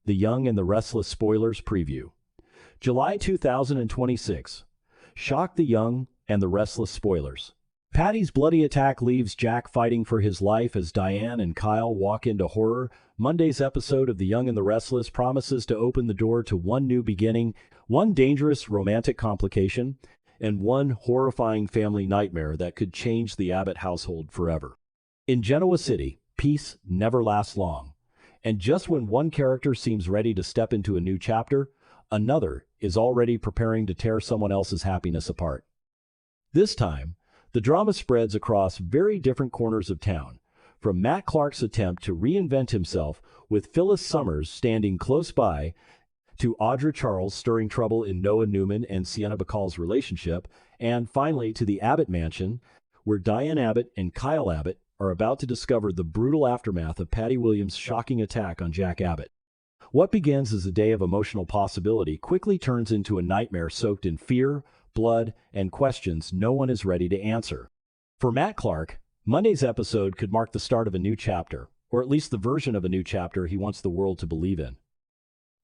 The Young and the Restless spoilers preview. July 2026. Shock the Young and the Restless spoilers. Patty's bloody attack leaves Jack fighting for his life as Diane and Kyle walk into horror. Monday's episode of The Young and the Restless promises to open the door to one new beginning, one dangerous romantic complication, and one horrifying family nightmare that could change the Abbott household forever. In Genoa City, peace never lasts long. And just when one character seems ready to step into a new chapter, another is already preparing to tear someone else's happiness apart. This time, the drama spreads across very different corners of town, from Matt Clark's attempt to reinvent himself with Phyllis Summers standing close by, to Audra Charles stirring trouble in Noah Newman and Sienna Bacall's relationship, and finally to the Abbott mansion, where Diane Abbott and Kyle Abbott are about to discover the brutal aftermath of Patty Williams' shocking attack on Jack Abbott. What begins as a day of emotional possibility quickly turns into a nightmare soaked in fear, blood, and questions no one is ready to answer. For Matt Clark, Monday's episode could mark the start of a new chapter, or at least the version of a new chapter he wants the world to believe in.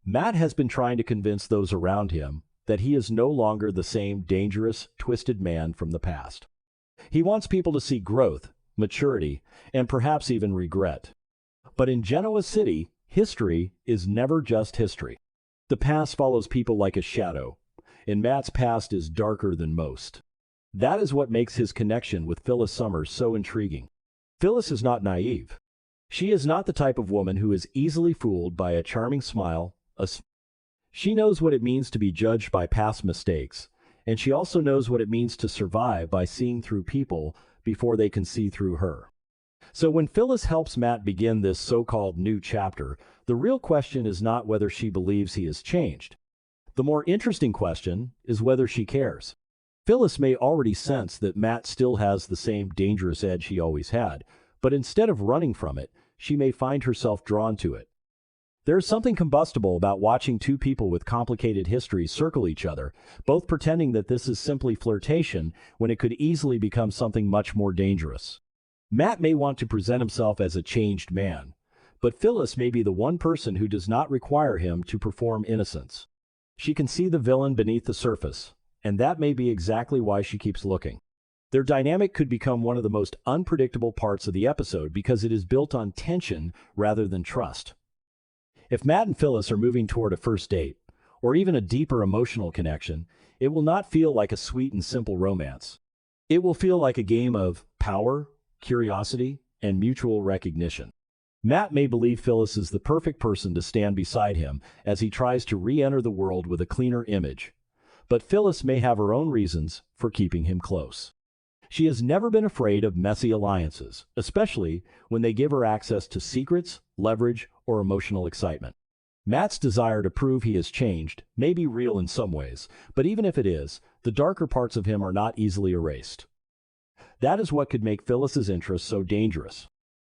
Matt has been trying to convince those around him that he is no longer the same dangerous, twisted man from the past. He wants people to see growth, maturity, and perhaps even regret. But in Genoa City, history is never just history. The past follows people like a shadow, and Matt's past is darker than most. That is what makes his connection with Phyllis Summers so intriguing. Phyllis is not naive. She is not the type of woman who is easily fooled by a charming smile. She knows what it means to be judged by past mistakes, and she also knows what it means to survive by seeing through people before they can see through her. So when Phyllis helps Matt begin this so-called new chapter, the real question is not whether she believes he has changed. The more interesting question is whether she cares. Phyllis may already sense that Matt still has the same dangerous edge he always had, but instead of running from it, she may find herself drawn to it. There's something combustible about watching two people with complicated histories circle each other, both pretending that this is simply flirtation when it could easily become something much more dangerous. Matt may want to present himself as a changed man, but Phyllis may be the one person who does not require him to perform innocence. She can see the villain beneath the surface, and that may be exactly why she keeps looking. Their dynamic could become one of the most unpredictable parts of the episode because it is built on tension rather than trust. If Matt and Phyllis are moving toward a first date, or even a deeper emotional connection, it will not feel like a sweet and simple romance. It will feel like a game of power, curiosity, and mutual recognition. Matt may believe Phyllis is the perfect person to stand beside him as he tries to re-enter the world with a cleaner image, but Phyllis may have her own reasons for keeping him close. She has never been afraid of messy alliances, especially when they give her access to secrets, leverage, or emotional excitement. Matt's desire to prove he has changed may be real in some ways, but even if it is, the darker parts of him are not easily erased. That is what could make Phyllis's interest so dangerous.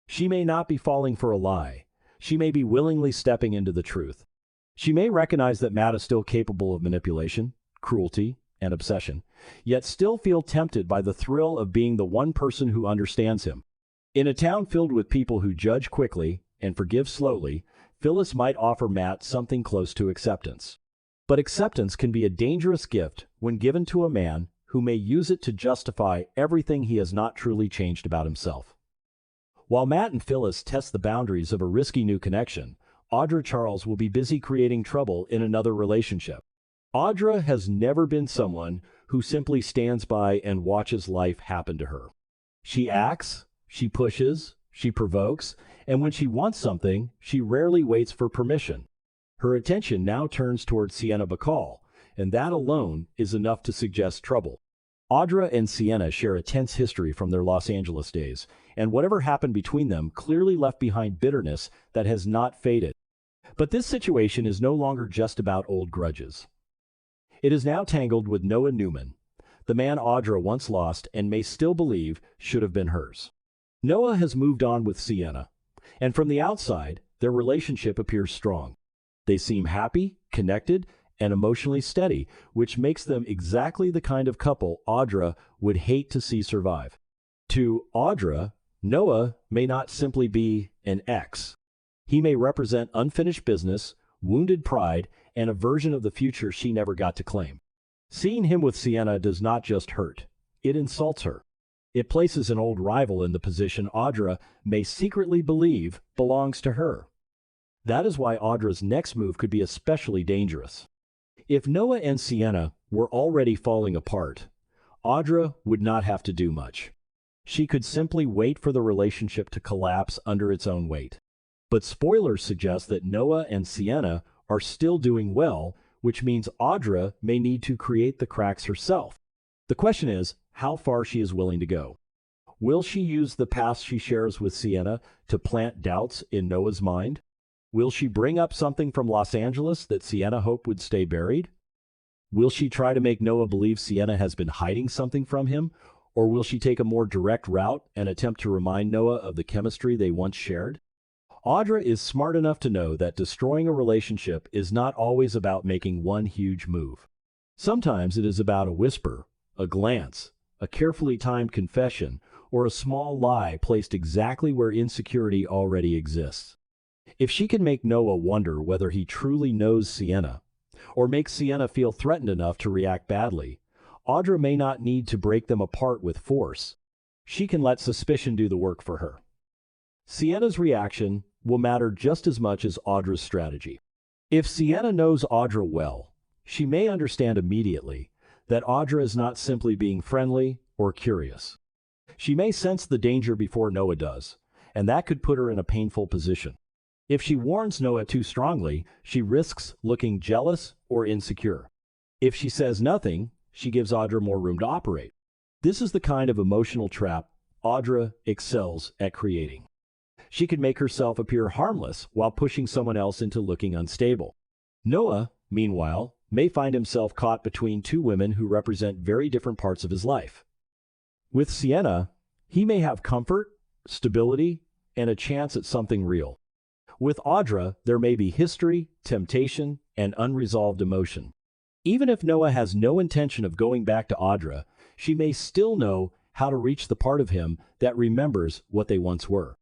She may not be falling for a lie. She may be willingly stepping into the truth. She may recognize that Matt is still capable of manipulation, cruelty, and obsession, yet still feel tempted by the thrill of being the one person who understands him. In a town filled with people who judge quickly and forgive slowly, Phyllis might offer Matt something close to acceptance. But acceptance can be a dangerous gift when given to a man who may use it to justify everything he has not truly changed about himself. While Matt and Phyllis test the boundaries of a risky new connection, Audra Charles will be busy creating trouble in another relationship. Audra has never been someone who simply stands by and watches life happen to her. She acts, she pushes, she provokes, and when she wants something, she rarely waits for permission. Her attention now turns toward Sienna Bacall, and that alone is enough to suggest trouble. Audra and Sienna share a tense history from their Los Angeles days, and whatever happened between them clearly left behind bitterness that has not faded. But this situation is no longer just about old grudges. It is now tangled with Noah Newman, the man Audra once lost and may still believe should have been hers. Noah has moved on with Sienna, and from the outside, their relationship appears strong. They seem happy, connected, and emotionally steady, which makes them exactly the kind of couple Audra would hate to see survive. To Audra, Noah may not simply be an ex. He may represent unfinished business, wounded pride, and a version of the future she never got to claim. Seeing him with Sienna does not just hurt, it insults her. It places an old rival in the position Audra may secretly believe belongs to her. That is why Audra's next move could be especially dangerous. If Noah and Sienna were already falling apart, Audra would not have to do much. She could simply wait for the relationship to collapse under its own weight. But spoilers suggest that Noah and Sienna are still doing well, which means Audra may need to create the cracks herself. The question is how far she is willing to go. Will she use the past she shares with Sienna to plant doubts in Noah's mind? Will she bring up something from Los Angeles that Sienna hoped would stay buried? Will she try to make Noah believe Sienna has been hiding something from him? Or will she take a more direct route and attempt to remind Noah of the chemistry they once shared? Audra is smart enough to know that destroying a relationship is not always about making one huge move. Sometimes it is about a whisper, a glance, a carefully timed confession, or a small lie placed exactly where insecurity already exists. If she can make Noah wonder whether he truly knows Sienna, or make Sienna feel threatened enough to react badly, Audra may not need to break them apart with force. She can let suspicion do the work for her. Sienna's reaction will matter just as much as Audra's strategy. If Sienna knows Audra well, she may understand immediately that Audra is not simply being friendly or curious. She may sense the danger before Noah does, and that could put her in a painful position. If she warns Noah too strongly, she risks looking jealous or insecure. If she says nothing, she gives Audra more room to operate. This is the kind of emotional trap Audra excels at creating. She can make herself appear harmless while pushing someone else into looking unstable. Noah, meanwhile, may find himself caught between two women who represent very different parts of his life. With Sienna, he may have comfort, stability, and a chance at something real. With Audra, there may be history, temptation, and unresolved emotion. Even if Noah has no intention of going back to Audra, she may still know how to reach the part of him that remembers what they once were.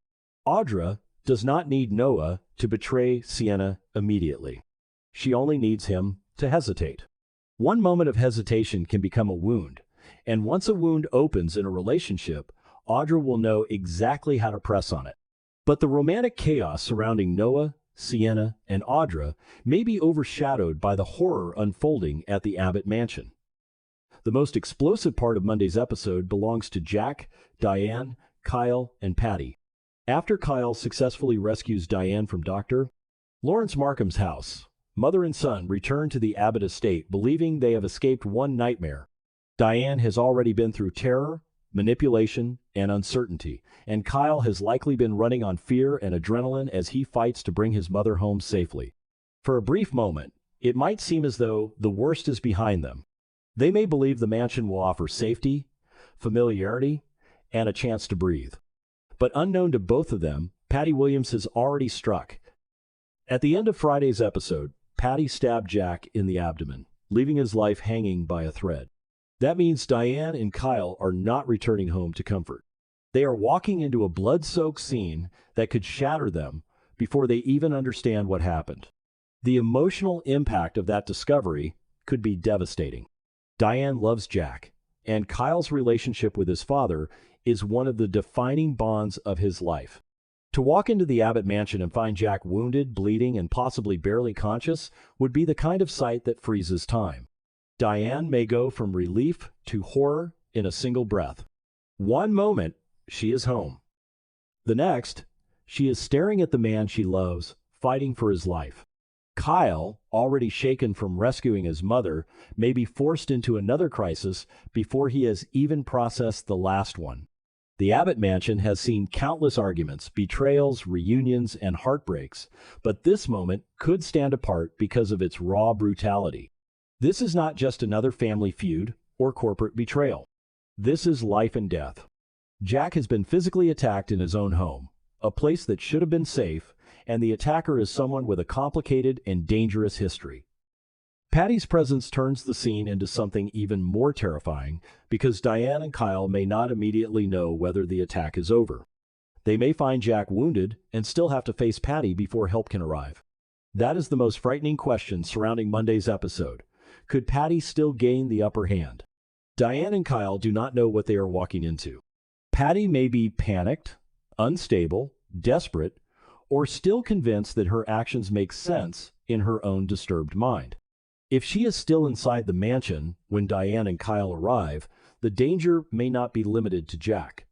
Audra does not need Noah to betray Sienna immediately. She only needs him to hesitate. One moment of hesitation can become a wound, and once a wound opens in a relationship, Audra will know exactly how to press on it. But the romantic chaos surrounding Noah, Sienna, and Audra may be overshadowed by the horror unfolding at the Abbott mansion. The most explosive part of Monday's episode belongs to Jack, Diane, Kyle, and Patty. After Kyle successfully rescues Diane from Dr. Lawrence Markham's house, mother and son return to the Abbott estate believing they have escaped one nightmare. Diane has already been through terror, manipulation, and uncertainty, and Kyle has likely been running on fear and adrenaline as he fights to bring his mother home safely. For a brief moment, it might seem as though the worst is behind them. They may believe the mansion will offer safety, familiarity, and a chance to breathe. But unknown to both of them, Patty Williams has already struck. At the end of Friday's episode, Patty stabbed Jack in the abdomen, leaving his life hanging by a thread. That means Diane and Kyle are not returning home to comfort. They are walking into a blood-soaked scene that could shatter them before they even understand what happened. The emotional impact of that discovery could be devastating. Diane loves Jack, and Kyle's relationship with his father is one of the defining bonds of his life. To walk into the Abbott mansion and find Jack wounded, bleeding, and possibly barely conscious would be the kind of sight that freezes time. Diane may go from relief to horror in a single breath. One moment, she is home. The next, she is staring at the man she loves, fighting for his life. Kyle, already shaken from rescuing his mother, may be forced into another crisis before he has even processed the last one. The Abbott mansion has seen countless arguments, betrayals, reunions, and heartbreaks, but this moment could stand apart because of its raw brutality. This is not just another family feud or corporate betrayal. This is life and death. Jack has been physically attacked in his own home, a place that should have been safe, and the attacker is someone with a complicated and dangerous history. Patty's presence turns the scene into something even more terrifying because Diane and Kyle may not immediately know whether the attack is over. They may find Jack wounded and still have to face Patty before help can arrive. That is the most frightening question surrounding Monday's episode. Could Patty still gain the upper hand? Diane and Kyle do not know what they are walking into. Patty may be panicked, unstable, desperate, or still convinced that her actions make sense in her own disturbed mind. If she is still inside the mansion when Diane and Kyle arrive, the danger may not be limited to Jack.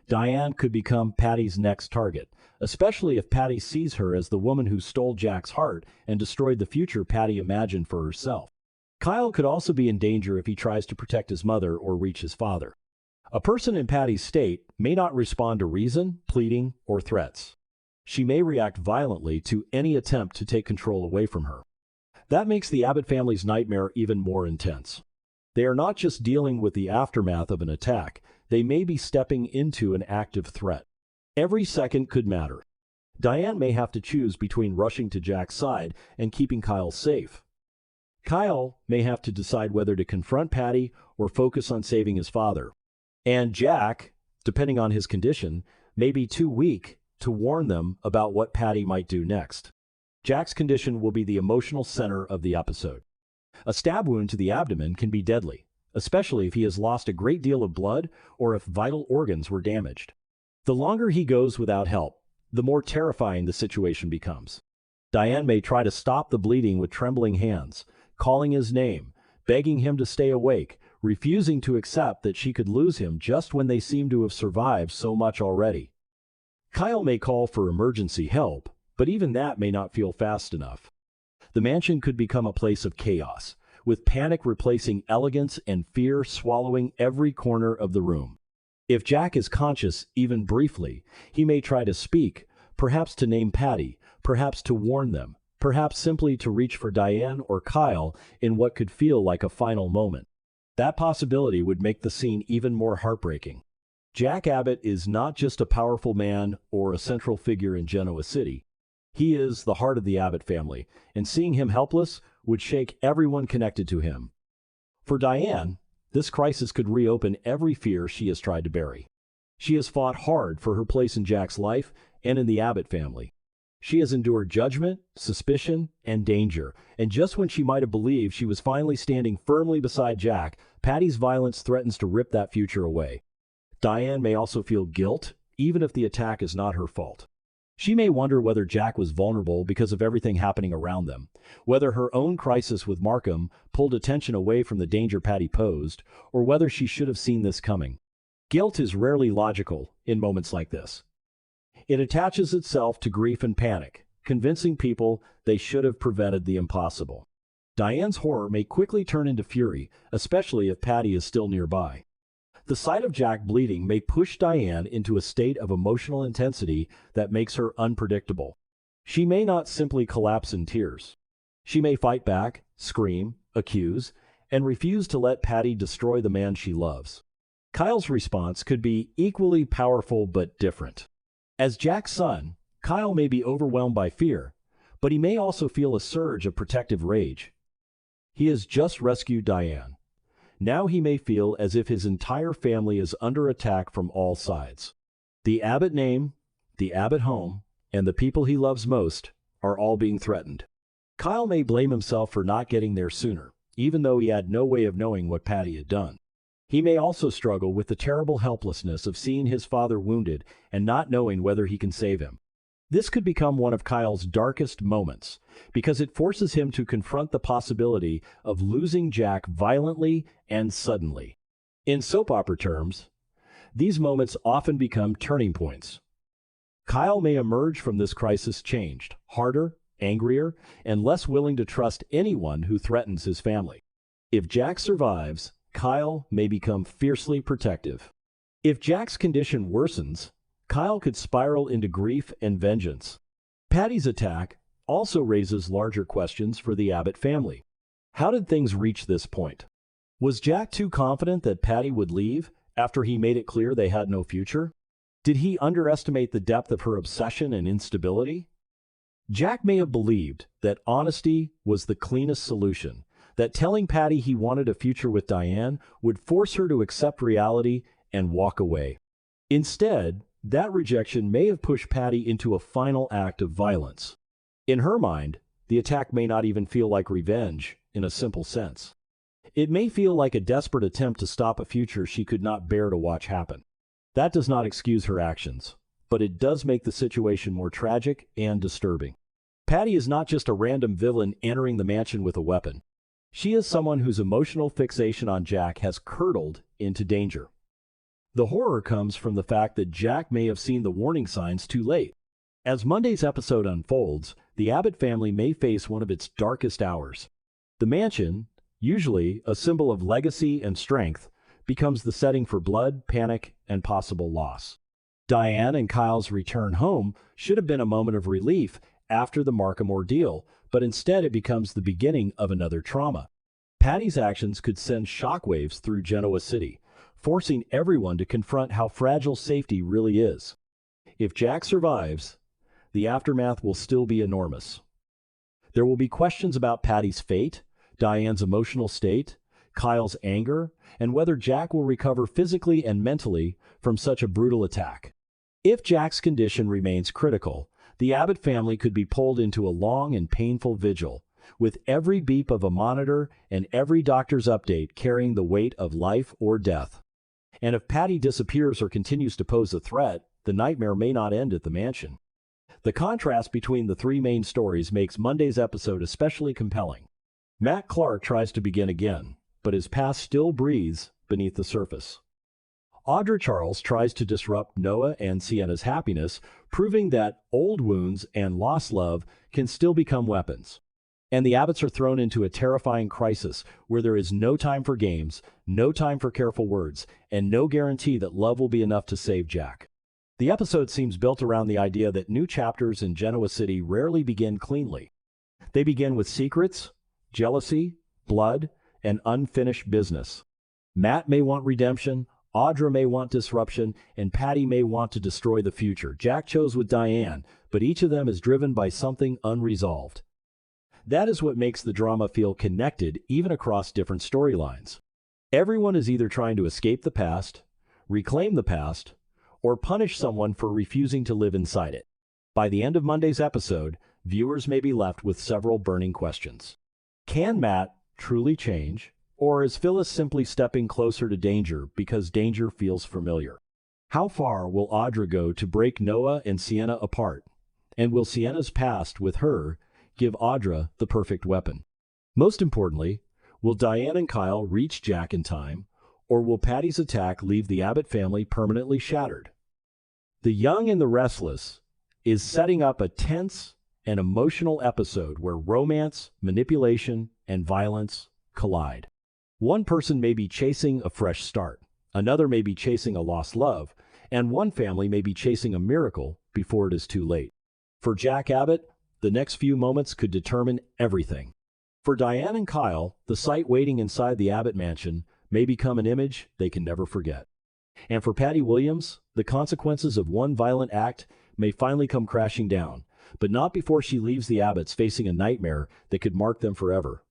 Diane could become Patty's next target, especially if Patty sees her as the woman who stole Jack's heart and destroyed the future Patty imagined for herself. Kyle could also be in danger if he tries to protect his mother or reach his father. A person in Patty's state may not respond to reason, pleading, or threats. She may react violently to any attempt to take control away from her. That makes the Abbott family's nightmare even more intense. They are not just dealing with the aftermath of an attack, they may be stepping into an active threat. Every second could matter. Diane may have to choose between rushing to Jack's side and keeping Kyle safe. Kyle may have to decide whether to confront Patty or focus on saving his father. And Jack, depending on his condition, may be too weak to warn them about what Patty might do next. Jack's condition will be the emotional center of the episode. A stab wound to the abdomen can be deadly, especially if he has lost a great deal of blood or if vital organs were damaged. The longer he goes without help, the more terrifying the situation becomes. Diane may try to stop the bleeding with trembling hands, calling his name, begging him to stay awake, refusing to accept that she could lose him just when they seem to have survived so much already. Kyle may call for emergency help, but even that may not feel fast enough. The mansion could become a place of chaos, with panic replacing elegance and fear swallowing every corner of the room. If Jack is conscious, even briefly, he may try to speak, perhaps to name Patty, perhaps to warn them, perhaps simply to reach for Diane or Kyle in what could feel like a final moment. That possibility would make the scene even more heartbreaking. Jack Abbott is not just a powerful man or a central figure in Genoa City. He is the heart of the Abbott family, and seeing him helpless would shake everyone connected to him. For Diane, this crisis could reopen every fear she has tried to bury. She has fought hard for her place in Jack's life and in the Abbott family. She has endured judgment, suspicion, and danger, and just when she might have believed she was finally standing firmly beside Jack, Patty's violence threatens to rip that future away. Diane may also feel guilt, even if the attack is not her fault. She may wonder whether Jack was vulnerable because of everything happening around them, whether her own crisis with Markham pulled attention away from the danger Patty posed, or whether she should have seen this coming. Guilt is rarely logical in moments like this. It attaches itself to grief and panic, convincing people they should have prevented the impossible. Diane's horror may quickly turn into fury, especially if Patty is still nearby. The sight of Jack bleeding may push Diane into a state of emotional intensity that makes her unpredictable. She may not simply collapse in tears. She may fight back, scream, accuse, and refuse to let Patty destroy the man she loves. Kyle's response could be equally powerful but different. As Jack's son, Kyle may be overwhelmed by fear, but he may also feel a surge of protective rage. He has just rescued Diane. Now he may feel as if his entire family is under attack from all sides. The Abbott name, the Abbott home, and the people he loves most are all being threatened. Kyle may blame himself for not getting there sooner, even though he had no way of knowing what Patty had done. He may also struggle with the terrible helplessness of seeing his father wounded and not knowing whether he can save him. This could become one of Kyle's darkest moments, because it forces him to confront the possibility of losing Jack violently and suddenly. In soap opera terms, these moments often become turning points. Kyle may emerge from this crisis changed, harder, angrier, and less willing to trust anyone who threatens his family. If Jack survives, Kyle may become fiercely protective. If Jack's condition worsens, Kyle could spiral into grief and vengeance. Patty's attack also raises larger questions for the Abbott family. How did things reach this point? Was Jack too confident that Patty would leave after he made it clear they had no future? Did he underestimate the depth of her obsession and instability? Jack may have believed that honesty was the cleanest solution, that telling Patty he wanted a future with Diane would force her to accept reality and walk away. Instead, that rejection may have pushed Patty into a final act of violence. In her mind, the attack may not even feel like revenge in a simple sense. It may feel like a desperate attempt to stop a future she could not bear to watch happen. That does not excuse her actions, but it does make the situation more tragic and disturbing. Patty is not just a random villain entering the mansion with a weapon. She is someone whose emotional fixation on Jack has curdled into danger. The horror comes from the fact that Jack may have seen the warning signs too late. As Monday's episode unfolds, the Abbott family may face one of its darkest hours. The mansion, usually a symbol of legacy and strength, becomes the setting for blood, panic, and possible loss. Diane and Kyle's return home should have been a moment of relief after the Markham ordeal, but instead it becomes the beginning of another trauma. Patty's actions could send shockwaves through Genoa City, forcing everyone to confront how fragile safety really is. If Jack survives, the aftermath will still be enormous. There will be questions about Patty's fate, Diane's emotional state, Kyle's anger, and whether Jack will recover physically and mentally from such a brutal attack. If Jack's condition remains critical, the Abbott family could be pulled into a long and painful vigil, with every beep of a monitor and every doctor's update carrying the weight of life or death. And if Patty disappears or continues to pose a threat, the nightmare may not end at the mansion. The contrast between the three main stories makes Monday's episode especially compelling. Matt Clark tries to begin again, but his past still breathes beneath the surface. Audra Charles tries to disrupt Noah and Sienna's happiness, proving that old wounds and lost love can still become weapons. And the Abbotts are thrown into a terrifying crisis where there is no time for games, no time for careful words, and no guarantee that love will be enough to save Jack. The episode seems built around the idea that new chapters in Genoa City rarely begin cleanly. They begin with secrets, jealousy, blood, and unfinished business. Matt may want redemption, Audra may want disruption, and Patty may want to destroy the future Jack chose with Diane, but each of them is driven by something unresolved. That is what makes the drama feel connected even across different storylines. Everyone is either trying to escape the past, reclaim the past, or punish someone for refusing to live inside it. By the end of Monday's episode, viewers may be left with several burning questions. Can Matt truly change, or is Phyllis simply stepping closer to danger because danger feels familiar? How far will Audra go to break Noah and Sienna apart? And will Sienna's past with her give Audra the perfect weapon? Most importantly, will Diane and Kyle reach Jack in time, or will Patty's attack leave the Abbott family permanently shattered? The Young and the Restless is setting up a tense and emotional episode where romance, manipulation, and violence collide. One person may be chasing a fresh start, another may be chasing a lost love, and one family may be chasing a miracle before it is too late. For Jack Abbott, the next few moments could determine everything. For Diane and Kyle, the sight waiting inside the Abbott mansion may become an image they can never forget. And for Patty Williams, the consequences of one violent act may finally come crashing down, but not before she leaves the Abbotts facing a nightmare that could mark them forever.